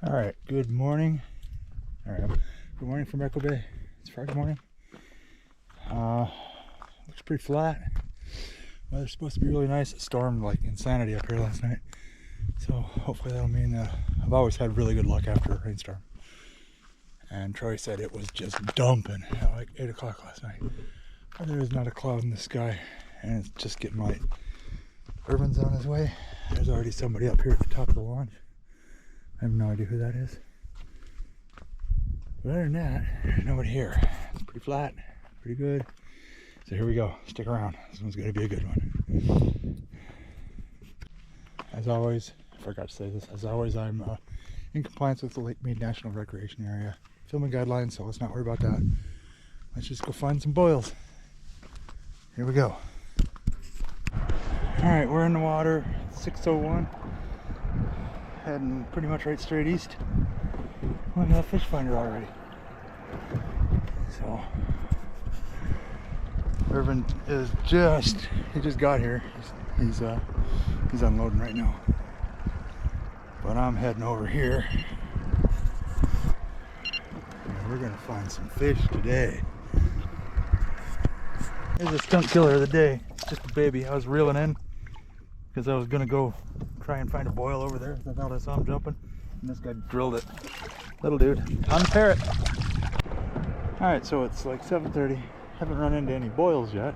All right, good morning. All right, good morning from Echo Bay. It's Friday morning. Looks pretty flat. Weather's supposed to be really nice. It stormed like insanity up here last night, so hopefully that'll mean I've always had really good luck after a rainstorm. And Troy said it was just dumping at like 8 o'clock last night. But there is not a cloud in the sky, and it's just getting light. Urban's on his way. There's already somebody up here at the top of the launch. I have no idea who that is. But other than that, there's nobody here. It's pretty flat, pretty good. So here we go. Stick around. This one's going to be a good one. As always, I forgot to say this. As always, I'm in compliance with the Lakemead National Recreation Area filming guidelines, so let's not worry about that. Let's just go find some boils. Here we go. All right, we're in the water. 6:01. Heading pretty much right straight east. Look at that fish finder already. So Irvin is he just got here. He's unloading right now. But I'm heading over here. And we're gonna find some fish today. Here's a skunk killer of the day. It's just a baby. I was reeling in because I was gonna go try and find a boil over there. I thought I saw him jumping, and this guy drilled it. Little dude on the parrot. All right, so it's like 7:30. Haven't run into any boils yet.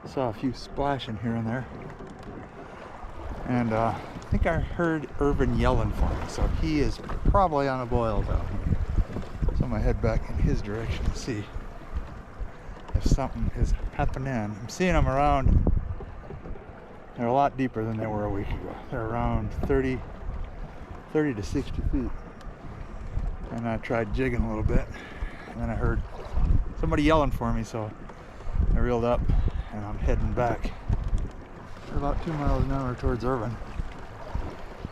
Saw a few splashing here and there, and I think I heard Irvin yelling for me, so he is probably on a boil down here. So I'm gonna head back in his direction to see if something is happening. I'm seeing them around. They're a lot deeper than they were a week ago. They're around 30 to 60 feet. And I tried jigging a little bit, and then I heard somebody yelling for me, so I reeled up, and I'm heading back at about 2 miles an hour towards Irvin.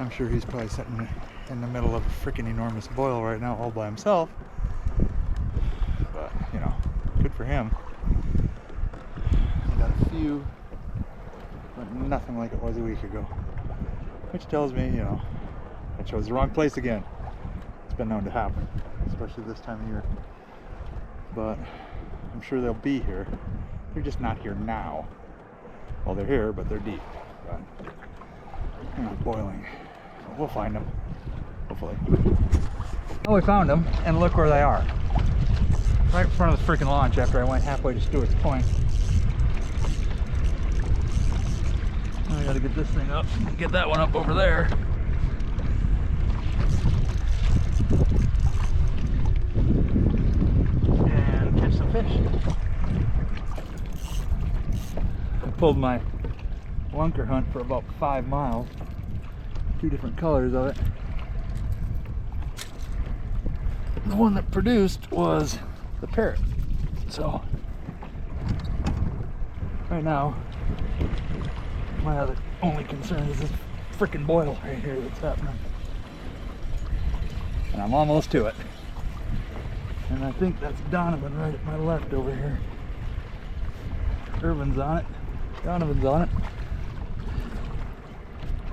I'm sure he's probably sitting in the middle of a freaking enormous boil right now all by himself. But, you know, good for him. I got a few, but nothing like it was a week ago. Which tells me, you know, I chose the wrong place again. It's been known to happen, especially this time of year. But I'm sure they'll be here. They're just not here now. Well, they're here, but they're deep. But they're not boiling. So we'll find them, hopefully. Well, we found them, and look where they are. Right in front of the freaking launch after I went halfway to Stewart's Point. I gotta get this thing up, get that one up over there. And catch some fish. I pulled my lunker hunt for about 5 miles. 2 different colors of it. The one that produced was the parrot. So right now, my other only concern is this freaking boil right here that's happening. And I'm almost to it. And I think that's Donovan right at my left over here. Irvin's on it. Donovan's on it.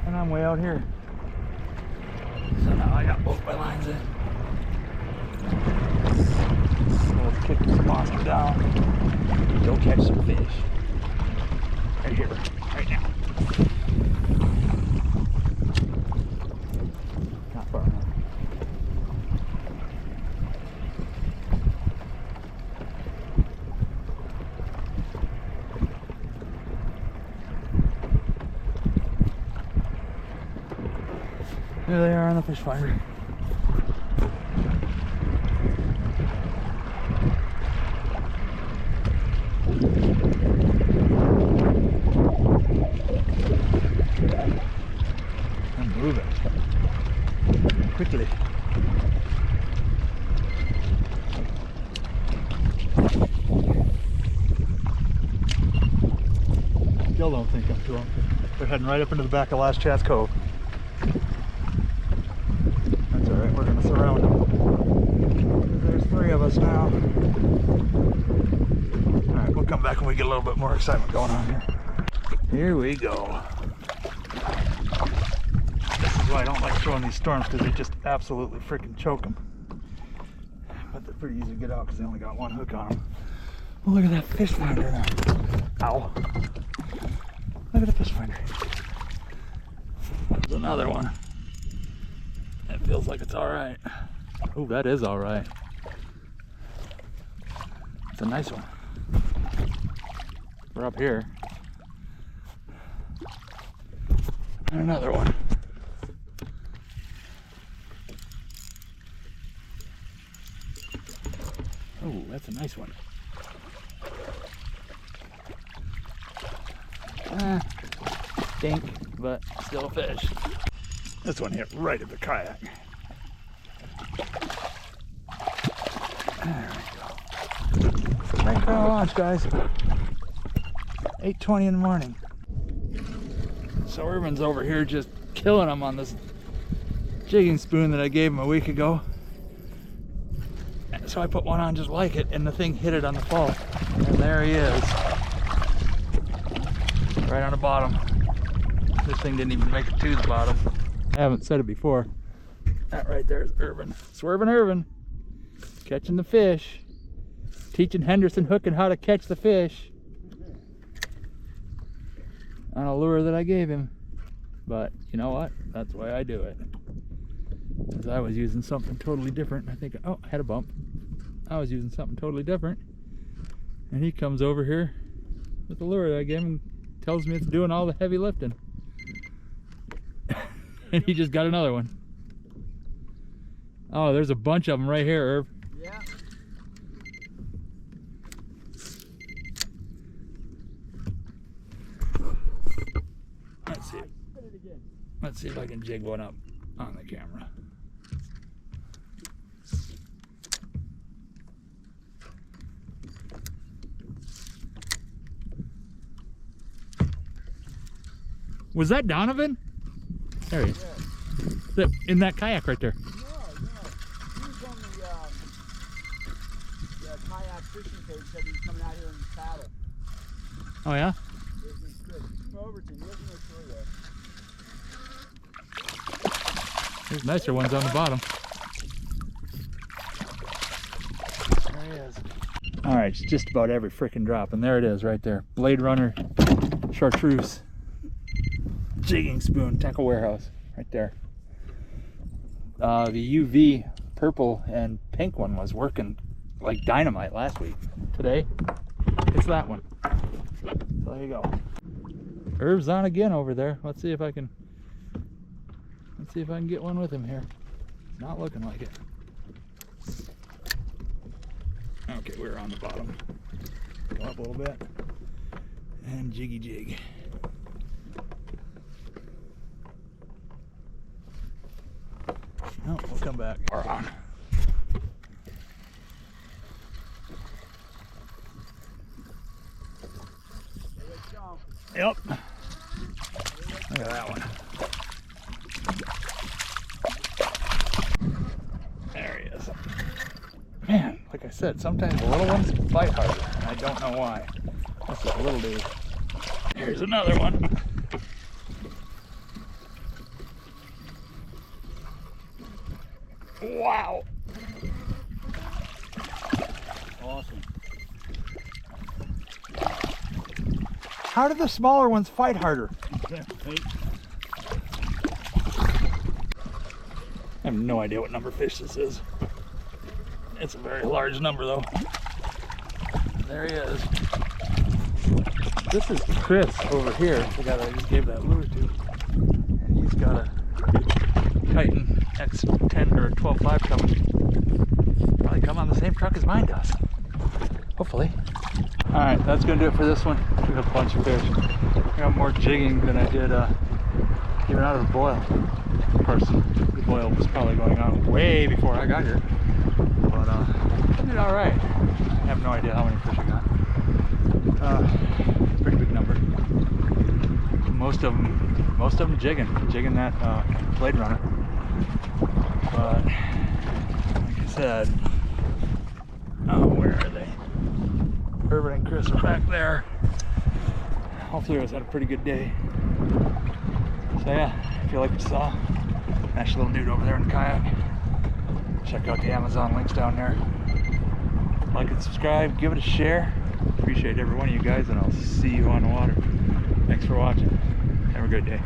And I'm way out here. So now I got both my lines in. So let's kick this monster down. Go catch some fish. Right here, right now. Not far enough. There they are on the fish finder. I'm moving quickly. Still don't think I'm too long. They're heading right up into the back of Last Chance Cove. That's alright, we're gonna surround them. There's 3 of us now. Alright, we'll come back when we get a little bit more excitement going on here. Here we go. This is why I don't like throwing these storms, because they just absolutely freaking choke them. But they're pretty easy to get out because they only got one hook on them. Oh, look at that fish finder there. Ow. Look at the fish finder. There's another one. It feels like it's alright. Oh, that is alright. It's a nice one. We're up here. And another one. Oh, that's a nice one. Stink, but still a fish. This one hit right at the kayak. There we go. Thanks for the launch, guys. 8:20 in the morning. So Urban's over here just killing them on this jigging spoon that I gave him a week ago. So I put one on just like it, and the thing hit it on the fall. And there he is. Right on the bottom. This thing didn't even make it to the bottom. I haven't said it before. That right there is Urban. Swerving Urban. Catching the fish. Teaching Henderson Hooking how to catch the fish. On a lure that I gave him. But you know what? That's why I do it. Because I was using something totally different. I think, oh, I had a bump. I was using something totally different. And he comes over here with the lure that I gave him and tells me it's doing all the heavy lifting. And he just got another one. Oh, there's a bunch of them right here, Irv. Yeah. Let's see. Let's see if I can jig one up on the camera. Was that Donovan? There he is. Yeah. In that kayak right there. No. He was on the kayak fishing page. Said he was coming out here in the paddle. Oh yeah? He's good. Come over to him. He doesn't know shore yet. There's nicer ones on the bottom. There he is. All right, it's just about every freaking drop, and there it is right there. Blade Runner Chartreuse jigging spoon, tackle warehouse, right there. The UV purple and pink one was working like dynamite last week. Today, it's that one. So there you go. Irv's on again over there. Let's see if I can get one with him here. It's not looking like it. Okay, we're on the bottom. Go up a little bit. And jiggy jig. Oh, we'll come back. We're on. Yep. Look at that one. There he is. Man, like I said, sometimes the little ones fight harder, and I don't know why. That's just a little dude. Here's another one. Wow. Awesome. How do the smaller ones fight harder? Yeah, I have no idea what number fish this is. It's a very large number though. There he is. This is Chris over here, the guy that I just gave that lure to. And he's got a Titan X10 or 12.5 coming. Probably come on the same truck as mine does. Hopefully. Alright, that's going to do it for this one. We got a bunch of fish. I got more jigging than I did even out of the boil. Of course, the boil was probably going on way before I got here. But I did alright. I have no idea how many fish I got. Pretty big number. Most of them jigging that Blade Runner. But like I said, where are they? Urban and Chris are back there. All three of us had a pretty good day. So yeah, if you like what you saw, Nice little dude over there in the kayak. Check out the Amazon links down there. Like and subscribe, give it a share. Appreciate every one of you guys, and I'll see you on the water. Thanks for watching. Have a good day.